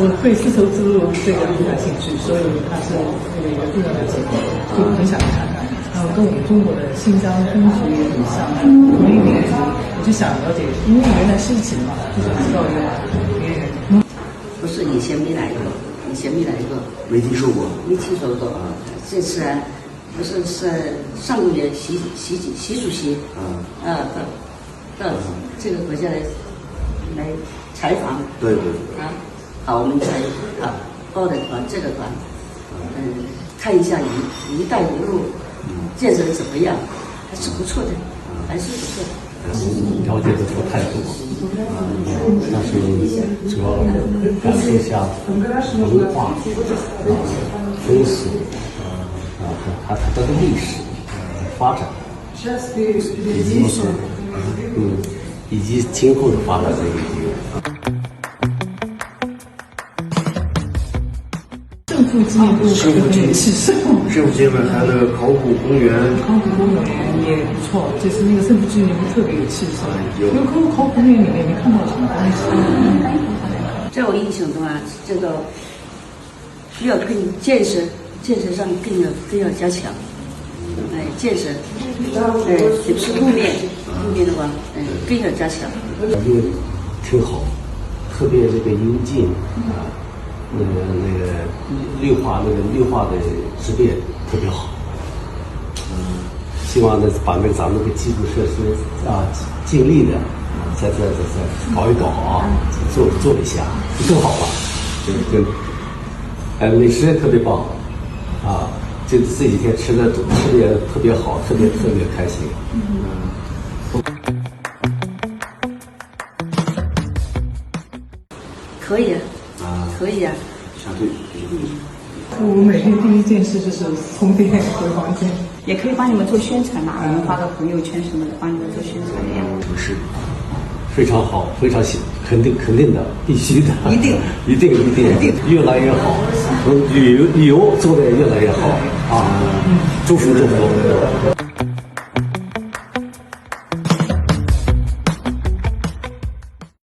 我对丝绸之路这个很感兴趣，所以它是一个重要的节点，就很想看看。然后跟我们中国的新疆风俗也很像，同一民族，我就想了解，因为原来是一起的嘛，就想知道一下别人。不是以前没来过，没听说过。没听说过。这次啊，不是上个月习主席到这个国家来采访。对。啊，好，我们才报的团，这个团，看一下“一带一路”建设怎么样，还是不错的，了解的不太多，但是主要感受一下文化、风俗和它的历史发展，以及今后的发展的一个地方。正负纪念碑很有气势。政府纪念碑还有那个考古公园，也不错，就是那个政府纪念碑特别有气势。因为考古公园里面没看到什么东西。在我印象中啊，这个需要更建设上更要加强。建设，也不是路面的话，更要加强。因为挺好，特别这个幽静那个绿化的植被特别好。希望呢把咱们这个基础设施尽力的再搞一搞做一下，更好吧？美食也特别棒这几天吃的也特别好，特别开心。可以啊。相对。我每天第一件事就是充电回房间。也可以帮你们做宣传嘛，我们发个朋友圈什么的，帮你们做宣传的呀。不是，非常好，非常喜，肯定的，必须的，一定，越来越好，旅游做得越来越好祝福。